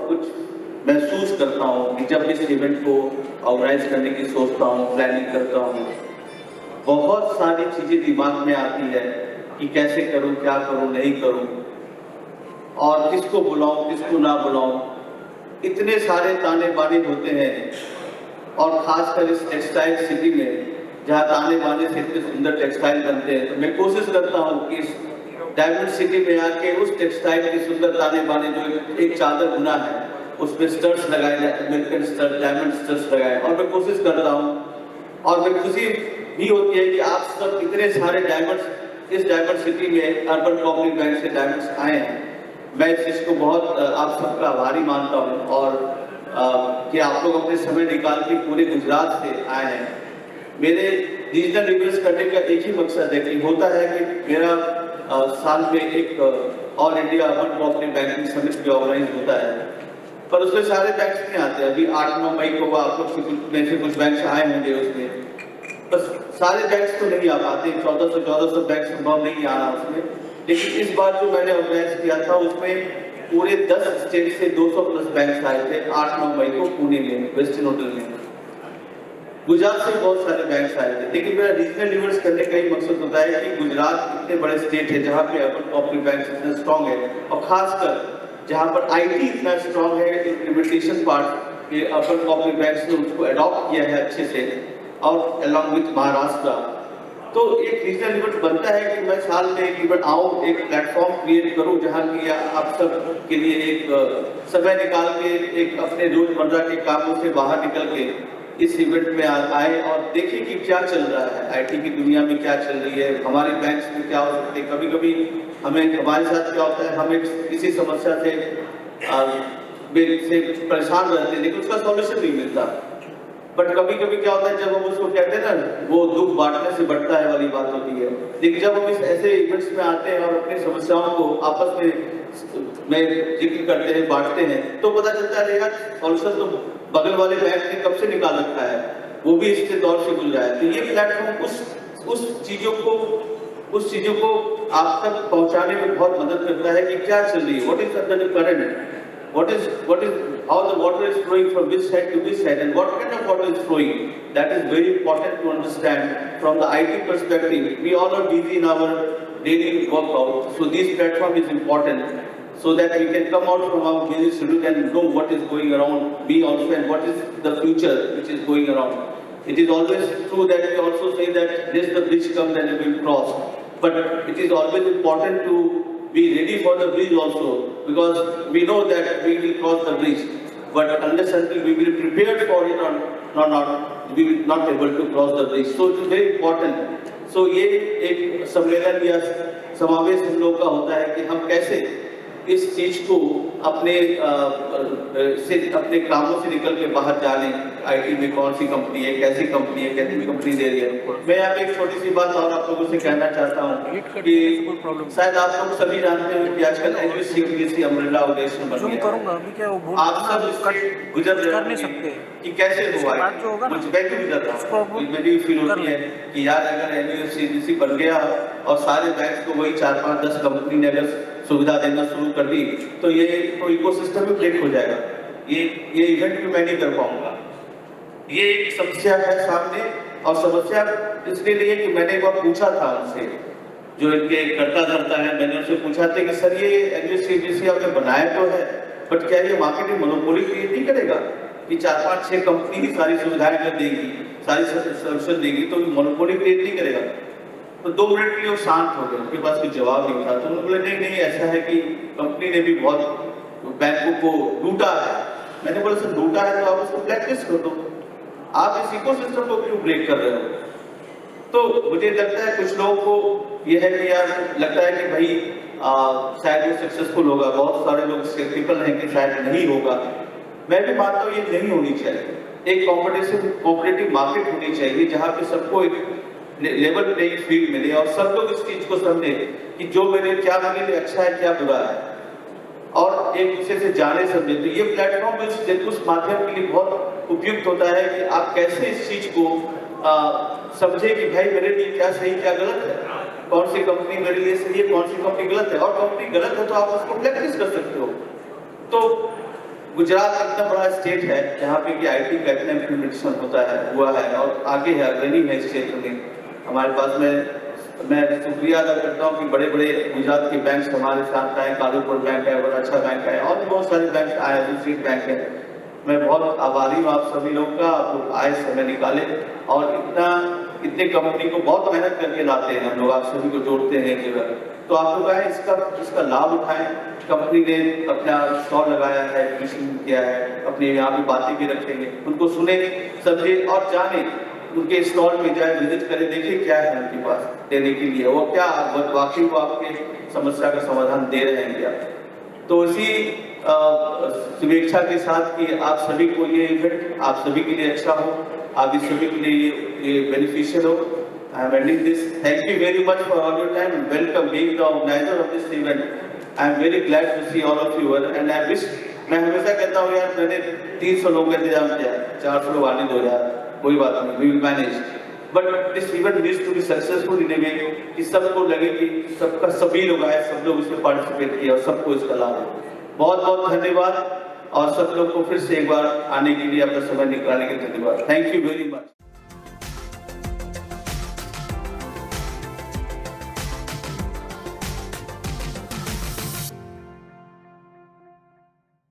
कुछ महसूस करता हूँ कि जब इस इवेंट को ऑर्गेनाइज करने की सोचता हूँ, प्लानिंग करता हूँ, बहुत सारी चीज़ें दिमाग में आती है कि कैसे करूँ, क्या करूँ, नहीं करूँ, और किसको बुलाऊँ, किसको ना बुलाऊँ। इतने सारे ताने बाने होते हैं, और खासकर इस टेक्सटाइल सिटी में जहाँ ताने बाने से इतने सुंदर टेक्सटाइल बनते हैं, तो मैं कोशिश करता हूँ कि इस डायमंड सिटी में आके उस टेक्सटाइल की सुंदर ताने बाने जो एक चादर बुना है उसमें स्टड्स लगाए जाए, अमेरिकन स्टड, डायमंड स्टड्स लगाए, और मैं कोशिश करता हूँ। और मैं खुशी भी होती है कि आप सब इतने सारे डायमंड्स इस डायमंड सिटी में अर्बन कोऑपरेटिव बैंक से डायमंड्स आए हैं। मैं इस चीज़ को बहुत आप सबका आभारी मानता हूँ, और कि आप लोग अपने समय निकाल के पूरे गुजरात से आए हैं। मेरे रीजनल इवेंट्स करने का एक ही मकसद है कि होता है कि मेरा साल में एक all India urban cooperative banking summit भी ऑर्गेनाइज होता है, पर उसमें सारे बैंक्स नहीं आते। अभी 8-9 मई को आप लोग में से कुछ बैंक्स आए होंगे उसमें, बस सारे बैंक्स तो नहीं आ पाते, 1400 बैंक संभव नहीं आना उसमें। लेकिन इस बार जो मैंने ऑर्गेनाइज किया था उसमें पूरे 10 स्टेट से 200 प्लस बैंक्स आए थे 8-9 मई को पुणे में, वेस्टर्न होटल में। गुजरात से बहुत सारे बैंक्स आए थे, लेकिन मेरा रीजनल इवेंट्स करने का ही मकसद होता है कि गुजरात इतने बड़े स्टेट है जहाँ पे अर्बन कोऑपरेटिव बैंक इतना स्ट्रॉन्ग है, और खासकर जहाँ पर आईटी इतना स्ट्रॉन्ग है, इम्प्लीमेंटेशन पार्ट ये अर्बन कोऑपरेटिव बैंक ने उसको अडॉप्ट किया है अच्छे से, और अलॉन्ग विथ महाराष्ट्र। तो एक रीजनल इवेंट बनता है कि मैं साल में एक इवेंट आऊँ, एक प्लेटफॉर्म क्रिएट करूँ जहाँ की आप सब के लिए एक समय निकाल के एक अपने रोजमर्रा के कामों से बाहर निकल के इस इवेंट में आए और देखें कि क्या चल रहा है, आईटी की दुनिया में क्या चल रही है, हमारे बैंक्स में क्या हो सकते हैं। कभी कभी हमारे साथ क्या होता है, हमें किसी समस्या से परेशान रहते हैं लेकिन उसका सॉल्यूशन नहीं मिलता। बट कभी कभी क्या होता है, जब हम उसको कहते हैं ना, वो दुख बांटने से बढ़ता है वाली बात होती है। लेकिन जब हम इस ऐसे इवेंट्स में आते हैं और अपनी समस्याओं को आपस में जिक्र करते हैं, बांटते हैं, तो पता चलता है यार सॉल्यूशन तो बगल वाले बैंक ने कब से निकाल रखा है, वो भी इसके दौर से गुजरा है। तो ये प्लेटफॉर्म उस चीजों को आप तक पहुंचाने में बहुत मदद करता है कि क्या चल रही है, what is the current, what is how the water is flowing from which side to which side, and what kind of water is flowing. That is very important to understand from the IT perspective. We all are busy in our daily workout, so this platform is important so that we can come out from our busy schedule and know what is going around me also, and what is the future which is going around. It is always true that we also say that this the bridge comes and it will cross, but it is always important to be ready for the bridge also, because we know that we will cross the bridge, but unless until we will prepare for it or not, we will not able to cross the bridge. So it is very important. So ये एक सम्मेलन या समावेश हम लोग का होता है कि हम कैसे इस चीज को अपने कामों से निकल के बाहर जाने। आईटी में कौन सी कंपनी है, कैसी कंपनी है, कैसी कंपनी दे रही है। मैं यहाँ पे एक छोटी सी बात और आप लोगों से कहना चाहता हूँ कि शायद आप लोग सभी जानते हैं कि आजकल एनयूसीबीसी अम्ब्रेला ऑर्गेनाइजेशन बन गया। आप सब इससे गुजर नहीं सकते कि कैसे हुआ है, मुझ मैं भी गुजर रहा हूँ। मेरी फील होती है कि यार अगर एनयूसीबीसी बन गया और सारे बैंक को वही 4-5-10 कंपनी ने अगर सुविधा देना शुरू कर दी, तो ये तो इकोसिस्टम भी ब्रेक हो जाएगा। ये इवेंट भी मैं नहीं कर पाऊंगा। ये एक समस्या है सामने, और समस्या इसके लिए कि मैंने एक बार पूछा था उनसे, जो इनके करता धरता है, मैंने उनसे पूछा था कि सर ये एनयूसीबीसी आपने बनाया तो है, बट क्या ये मार्केटिंग मोनोपोली क्रिएट नहीं करेगा कि 4-5-6 कंपनी ही सारी सुविधाएं कर देगी, सारी सोल्यूशन देगी, तो मोनोपोली क्रिएट नहीं करेगा। तो 2 मिनट के लिए वो शांत हो गए, उनके पास कोई जवाब नहीं था। तो उन्होंने बोले नहीं ऐसा है कि कंपनी ने भी बहुत बैंकों को लूटा है। मैंने बोला सर लूटा है तो आप उसको ब्लैकलिस्ट कर दो, आप इस इकोसिस्टम को क्यों ब्रेक कर रहे हो। तो मुझे लगता है कुछ लोगों को ये है कि यार लगता है कि भाई शायद ये सक्सेसफुल होगा, बहुत सारे लोग स्केप्टिकल हैं कि शायद नहीं होगा। मैं भी मानता हूँ ये नहीं होनी चाहिए। एक कॉम्पिटिटिव मार्केट होनी चाहिए जहाँ पे सबको एक लेवल प्लेइंग फील्ड मिले और सब लोग इस चीज को समझे कि जो मेरे लिए अच्छा है, क्या बुरा है, और एक दूसरे से जाने समझे। तो ये प्लेटफॉर्म उस माध्यम के लिए बहुत उपयुक्त होता है कि आप कैसे इस चीज को समझे कि भाई मेरे लिए क्या सही क्या गलत है, कौन सी कंपनी मेरे लिए सही है, कौन सी कंपनी गलत है, और कंपनी गलत है तो आप उसको ब्लैकलिस्ट कर सकते हो। तो गुजरात इतना बड़ा स्टेट है जहाँ पे कि आईटी का इतना इम्प्लीमेंटेशन हुआ है और आगे है, अग्रणी है इस क्षेत्र में हमारे पास में। मैं शुक्रिया अदा करता हूँ कि बड़े बड़े गुजरात के बैंक हमारे साथ आए, कालूपुर बैंक है, बड़ा अच्छा बैंक है और भी बहुत सारे बैंक आए, दूसरी बैंक है। मैं बहुत आभारी हूँ आप सभी लोग का, आप लोग आए, समय निकाले और इतने कंपनी को बहुत मेहनत करके लाते हैं हम लोग, आप सभी को जोड़ते हैं एक जगह। तो आप लोग आए, इसका लाभ उठाएं। कंपनी ने अपना स्टॉल लगाया है, एडमिशन किया है, अपने यहाँ पे बातें भी रखेंगे, उनको सुने, समझे और जाने, उनके स्टॉल पे जाए, विजिट करें, देखिए क्या है उनके पास देने के लिए, वो क्या वाकई वो आपके समस्या का समाधान दे रहे हैं क्या। तो इसी शुभेच्छा के साथ कि आप सभी को ये इवेंट आप सभी के लिए अच्छा हो, आप इस सभी के लिए ये बेनिफिशियल हो। I am ending this. Thank you very much for all your time. Welcome being the organizer of this event. I am very glad to see all of you and I wish, मैं हमेशा कहता हूँ यार मैंने 300 लोगों का इंतजाम किया, 400 लोग आने दो यार, कोई बात नहीं, we will manage. But this event needs to be successful in a way कि सबको लगे कि सभी लोग आए, सब लोग इसमें पार्टिसिपेट किया और सबको इसका लाभ हो। बहुत बहुत धन्यवाद और सब लोग को फिर से एक बार आने के लिए अपना समय निकालने के लिए धन्यवाद। Thank you very much.